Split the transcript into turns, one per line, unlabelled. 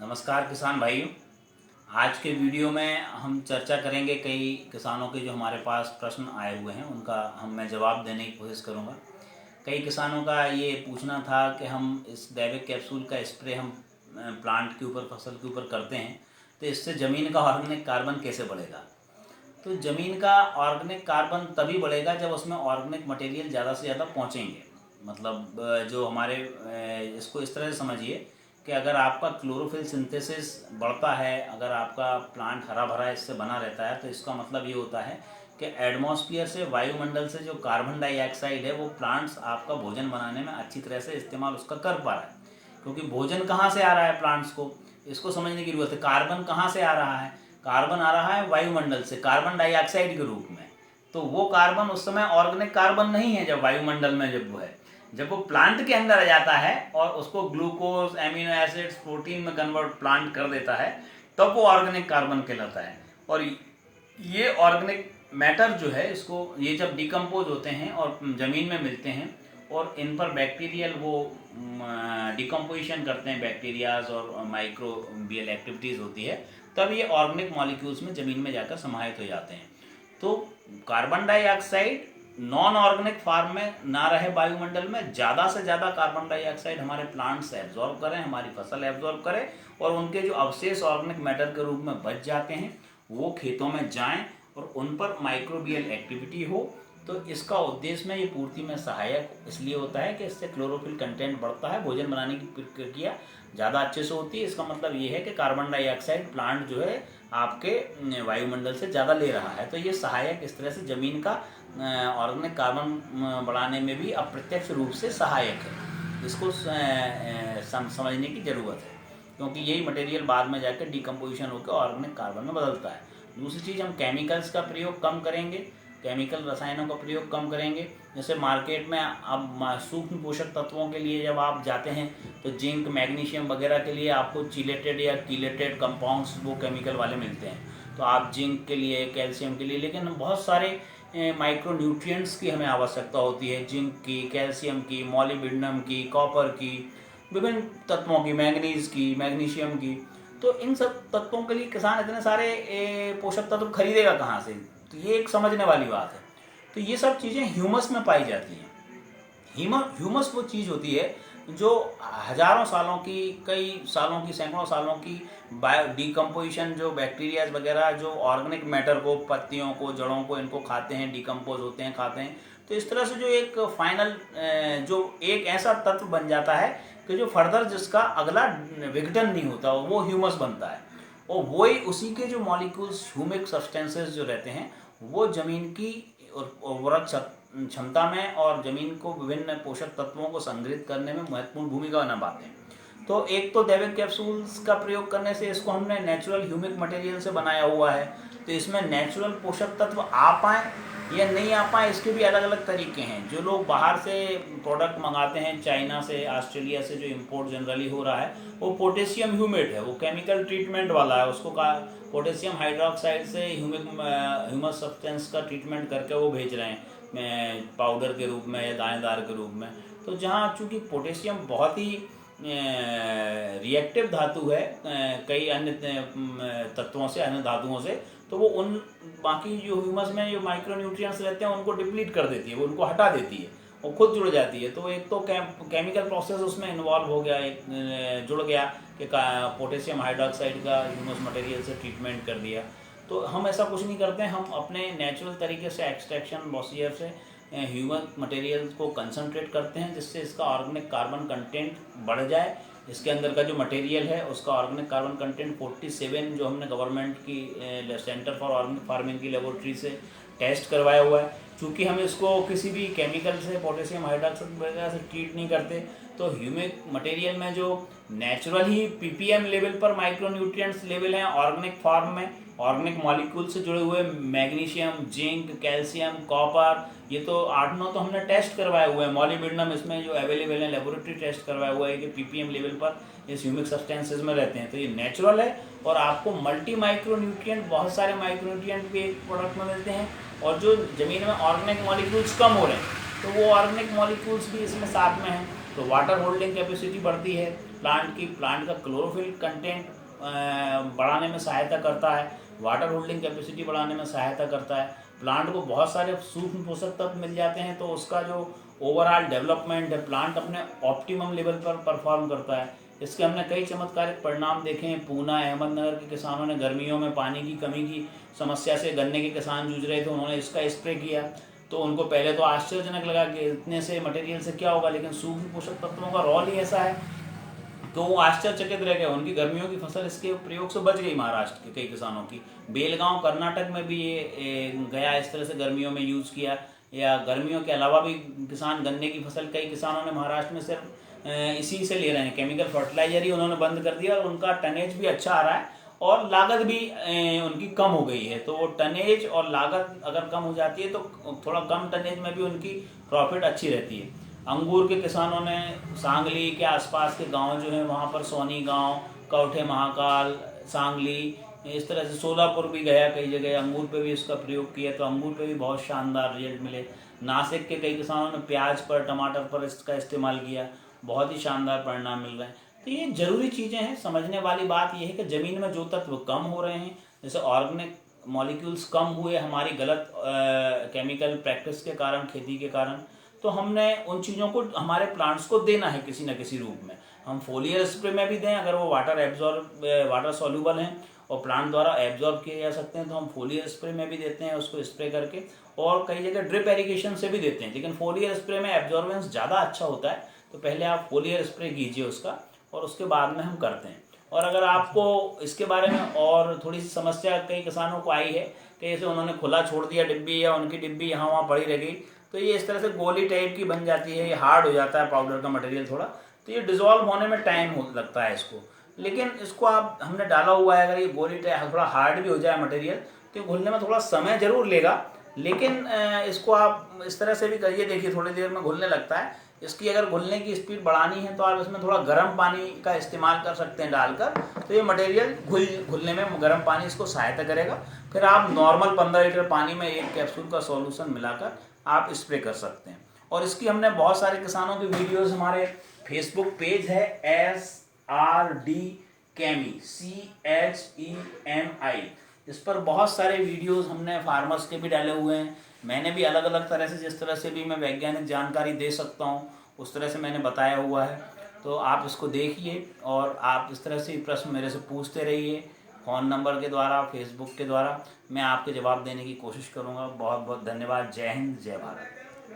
नमस्कार किसान भाइयों। आज के वीडियो में हम चर्चा करेंगे कई किसानों के जो हमारे पास प्रश्न आए हुए हैं उनका मैं जवाब देने की कोशिश करूंगा। कई किसानों का ये पूछना था कि हम इस दैविक कैप्सूल का स्प्रे हम प्लांट के ऊपर, फसल के ऊपर करते हैं तो इससे ज़मीन का ऑर्गेनिक कार्बन कैसे बढ़ेगा। तो ज़मीन का ऑर्गेनिक कार्बन तभी बढ़ेगा जब उसमें ऑर्गेनिक मटेरियल ज़्यादा से ज़्यादा पहुँचेंगे। मतलब जो हमारे इसको इस तरह से समझिए कि अगर आपका क्लोरोफिल सिंथेसिस बढ़ता है, अगर आपका प्लांट हरा भरा इससे बना रहता है, तो इसका मतलब ये होता है कि एटमॉस्फेयर से, वायुमंडल से जो कार्बन डाइऑक्साइड है वो प्लांट्स आपका भोजन बनाने में अच्छी तरह से इस्तेमाल उसका कर पा रहा है। क्योंकि भोजन कहाँ से आ रहा है प्लांट्स को, इसको समझने की जरूरत है। कार्बन कहाँ से आ रहा है? कार्बन आ रहा है वायुमंडल से, कार्बन डाइऑक्साइड के रूप में। तो वो कार्बन उस समय ऑर्गेनिक कार्बन नहीं है जब वायुमंडल में जब वो है। जब वो प्लांट के अंदर आ जाता है और उसको ग्लूकोज, एमिनो एसिड्स, प्रोटीन में कन्वर्ट प्लांट कर देता है, तब वो ऑर्गेनिक कार्बन कहलाता है। और ये ऑर्गेनिक मैटर जो है, इसको ये जब डिकम्पोज होते हैं और ज़मीन में मिलते हैं और इन पर बैक्टीरियल वो डिकम्पोजिशन करते हैं, बैक्टीरियाज और माइक्रोबियल एक्टिविटीज़ होती है, तब ये ऑर्गेनिक मॉलिक्यूल्स में ज़मीन में जाकर समाहित हो जाते हैं। तो carbon dioxide non organic form में ना रहे वायुमंडल में, ज़्यादा से ज़्यादा कार्बन डाइऑक्साइड हमारे प्लांट्स एब्जॉर्ब करें, हमारी फसल एब्जॉर्ब करे और उनके जो अवशेष ऑर्गेनिक मैटर के रूप में बच जाते हैं वो खेतों में जाएं और उन पर माइक्रोबियल एक्टिविटी हो। तो इसका उद्देश्य में ये पूर्ति में सहायक इसलिए होता है कि इससे क्लोरोफिल कंटेंट बढ़ता है, भोजन बनाने की प्रक्रिया ज़्यादा अच्छे से होती है। इसका मतलब ये है कि कार्बन डाइऑक्साइड प्लांट जो है आपके वायुमंडल से ज़्यादा ले रहा है। तो ये सहायक इस तरह से ज़मीन का ऑर्गेनिक कार्बन बढ़ाने में भी अप्रत्यक्ष रूप से सहायक है। इसको समझने की ज़रूरत है, क्योंकि यही मटेरियल बाद में जाकर डिकम्पोजिशन होकर ऑर्गेनिक कार्बन में बदलता है। दूसरी चीज़, हम केमिकल्स का प्रयोग कम करेंगे, केमिकल रसायनों का प्रयोग कम करेंगे। जैसे मार्केट में अब सूक्ष्म पोषक तत्वों के लिए जब आप जाते हैं तो जिंक, मैग्नीशियम वगैरह के लिए आपको चिलेटेड या कीलेटेड कंपाउंड्स वो केमिकल वाले मिलते हैं। तो आप जिंक के लिए, कैल्शियम के लिए, लेकिन बहुत सारे माइक्रो न्यूट्रिएंट्स की हमें आवश्यकता होती है, जिंक की, कैल्शियम की, मॉलिब्डेनम की, कॉपर की, विभिन्न तत्वों की, मैंगनीज की, मैग्नीशियम की। तो इन सब तत्वों के लिए किसान इतने सारे पोषक तत्व खरीदेगा कहाँ से? तो ये एक समझने वाली बात है। तो ये सब चीज़ें ह्यूमस में पाई जाती हैं। ह्यूमस वो चीज़ होती है जो हजारों सालों की, कई सालों की, सैकड़ों सालों की बायो डिकम्पोजिशन, जो बैक्टीरियाज वगैरह जो ऑर्गेनिक मैटर को, पत्तियों को, जड़ों को, इनको खाते हैं, डिकम्पोज होते हैं, खाते हैं। तो इस तरह से जो एक फाइनल जो एक ऐसा तत्व बन जाता है कि जो फर्दर जिसका अगला विघटन नहीं होता, वो ह्यूमस बनता है। और वही उसी के जो मॉलिक्यूल्स, ह्यूमिक सब्सटेंसेस जो रहते हैं, वो ज़मीन की उर्वरक क्षमता में और ज़मीन को विभिन्न पोषक तत्वों को संग्रहित करने में महत्वपूर्ण भूमिका निभाते हैं। तो एक तो दैविक कैप्सूल्स का प्रयोग करने से, इसको हमने नेचुरल ह्यूमिक मटेरियल से बनाया हुआ है, तो इसमें नेचुरल पोषक तत्व आ पाएँ या नहीं आ पाए, इसके भी अलग अलग तरीके हैं। जो लोग बाहर से प्रोडक्ट मंगाते हैं, चाइना से, ऑस्ट्रेलिया से जो इंपोर्ट जनरली हो रहा है, वो पोटेशियम ह्यूमेट है, वो केमिकल ट्रीटमेंट वाला है। उसको पोटेशियम हाइड्रोक्साइड से ह्यूमस सब्सटेंस का ट्रीटमेंट करके वो भेज रहे हैं पाउडर के रूप में या दानेदार के रूप में। तो जहाँ चूँकि पोटेशियम बहुत ही रिएक्टिव धातु है कई अन्य तत्वों से, अन्य धातुओं से, तो वो उन बाकी जो ह्यूमस में जो माइक्रो न्यूट्रिएंट्स रहते हैं उनको डिप्लीट कर देती है, वो उनको हटा देती है, वो खुद जुड़ जाती है। तो एक तो केमिकल प्रोसेस उसमें इन्वॉल्व हो गया, एक जुड़ गया कि पोटेशियम हाइड्रोक्साइड का ह्यूमस मटेरियल से ट्रीटमेंट कर दिया। तो हम ऐसा कुछ नहीं करते हैं, हम अपने नेचुरल तरीके से एक्सट्रैक्शन प्रोसीजर से ह्यूमन मटेरियल को कंसंट्रेट करते हैं, जिससे इसका ऑर्गेनिक कार्बन कंटेंट बढ़ जाए। इसके अंदर का जो मटेरियल है उसका ऑर्गेनिक कार्बन कंटेंट 47 जो हमने गवर्नमेंट की सेंटर फॉर ऑर्गेनिक फार्मिंग की लेबोरेटरी से टेस्ट करवाया हुआ है। चूँकि हम इसको किसी भी केमिकल से, पोटेशियम हाइड्रोक्साइड वगैरह से ट्रीट नहीं करते, तो ह्यूमिक मटेरियल में जो नेचुरल ही पीपीएम लेवल पर माइक्रो न्यूट्रिएंट्स लेवल हैं ऑर्गेनिक फॉर्म में, ऑर्गेनिक मॉलिक्यूल से जुड़े हुए मैग्नीशियम, जिंक, कैल्शियम, कॉपर, ये तो 8-9 तो हमने टेस्ट करवाए हुए हैं। मॉलिब्डेनम इसमें जो अवेलेबल है, लेबोरेटरी टेस्ट करवाया हुआ है कि पीपीएम लेवल पर इस ह्यूमिक सब्सटेंसेज में रहते हैं। तो ये नेचुरल है और आपको मल्टी माइक्रो न्यूट्रिएंट, बहुत सारे माइक्रो न्यूट्रिएंट भी एक प्रोडक्ट में मिलते हैं। और जो ज़मीन में ऑर्गेनिक मॉलिक्यूल्स कम हो रहे हैं, तो वो ऑर्गेनिक मॉलिक्यूल्स भी इसमें साथ में हैं, तो वाटर होल्डिंग कैपेसिटी बढ़ती है, प्लांट का क्लोरोफिल कंटेंट बढ़ाने में सहायता करता है, वाटर होल्डिंग कैपेसिटी बढ़ाने में सहायता करता है। प्लांट को बहुत सारे सूक्ष्म पोषक तत्व मिल जाते हैं तो उसका जो ओवरऑल डेवलपमेंट है, प्लांट अपने ऑप्टिमम लेवल पर परफॉर्म करता है। इसके हमने कई चमत्कारिक परिणाम देखे हैं। पूना, अहमदनगर के किसानों ने गर्मियों में पानी की कमी की समस्या से गन्ने के किसान जूझ रहे थे, उन्होंने इसका स्प्रे किया तो उनको पहले तो आश्चर्यजनक लगा कि इतने से मटेरियल से क्या होगा, लेकिन सूक्ष्म पोषक तत्वों का रोल ही ऐसा है तो वो आश्चर्यचकित रह गए। उनकी गर्मियों की फसल इसके प्रयोग से बच गई। महाराष्ट्र के कई किसानों की, बेलगांव कर्नाटक में भी ये गया, इस तरह से गर्मियों में यूज़ किया। या गर्मियों के अलावा भी किसान गन्ने की फसल, कई किसानों ने महाराष्ट्र में सिर्फ इसी से ले रहे हैं, केमिकल फर्टिलाइजर ही उन्होंने बंद कर दिया और उनका टनेज भी अच्छा आ रहा है और लागत भी उनकी कम हो गई है। तो वो टनेज और लागत अगर कम हो जाती है तो थोड़ा कम टनेज में भी उनकी प्रॉफिट अच्छी रहती है। अंगूर के किसानों ने सांगली के आसपास के गांव जो है वहाँ पर सोनी गांव, कौठे महाकाल, सांगली, इस तरह से सोलापुर भी गया, कई जगह अंगूर पे भी इसका प्रयोग किया तो अंगूर पे भी बहुत शानदार रिजल्ट मिले। नासिक के कई किसानों ने प्याज पर, टमाटर पर इसका इस्तेमाल किया, बहुत ही शानदार परिणाम मिल रहे हैं। तो ये जरूरी चीज़ें हैं। समझने वाली बात यह है कि ज़मीन में जो तत्व कम हो रहे हैं, जैसे ऑर्गेनिक मॉलिक्यूल्स कम हुए हमारी गलत केमिकल प्रैक्टिस के कारण, खेती के कारण, तो हमने उन चीज़ों को हमारे प्लांट्स को देना है किसी न किसी रूप में। हम फोलियर स्प्रे में भी दें अगर वो वाटर सॉल्यूबल हैं और प्लांट द्वारा एब्जॉर्ब किए जा सकते हैं तो हम फोलियर स्प्रे में भी देते हैं उसको स्प्रे करके, और कई जगह ड्रिप एरीगेशन से भी देते हैं। लेकिन फोलियर स्प्रे में एब्जॉर्बेंस ज़्यादा अच्छा होता है तो पहले आप फोलियर स्प्रे कीजिए उसका और उसके बाद में हम करते हैं। और अगर आपको इसके बारे में और थोड़ी सी समस्या कई किसानों को आई है कि जैसे उन्होंने खुला छोड़ दिया डिब्बी या उनकी डिब्बी यहाँ वहाँ पड़ी रह गई तो ये इस तरह से गोली टाइप की बन जाती है, ये हार्ड हो जाता है पाउडर का मटेरियल थोड़ा, तो ये डिज़ोल्व होने में टाइम लगता है इसको। लेकिन इसको आप हमने डाला हुआ है, अगर ये गोली टाइप थोड़ा हार्ड भी हो जाए मटेरियल तो घुलने में थोड़ा समय जरूर लेगा, लेकिन इसको आप इस तरह से भी करिए, देखिए थोड़ी देर में घुलने लगता है। इसकी अगर घुलने की स्पीड बढ़ानी है तो आप इसमें थोड़ा गर्म पानी का इस्तेमाल कर सकते हैं डालकर, तो ये मटेरियल घुलने में गर्म पानी इसको सहायता करेगा। फिर आप नॉर्मल 15 लीटर पानी में एक कैप्सूल का सॉल्यूशन मिलाकर आप स्प्रे कर सकते हैं। और इसकी हमने बहुत सारे किसानों की वीडियोस, हमारे फेसबुक पेज है SRD Chemi, CHEMI, इस पर बहुत सारे वीडियोस हमने फार्मर्स के भी डाले हुए हैं। मैंने भी अलग अलग तरह से, जिस तरह से भी मैं वैज्ञानिक जानकारी दे सकता हूँ उस तरह से मैंने बताया हुआ है। तो आप इसको देखिए और आप इस तरह से प्रश्न मेरे से पूछते रहिए, फ़ोन नंबर के द्वारा, फेसबुक के द्वारा, मैं आपके जवाब देने की कोशिश करूँगा। बहुत बहुत धन्यवाद। जय हिंद, जय भारत।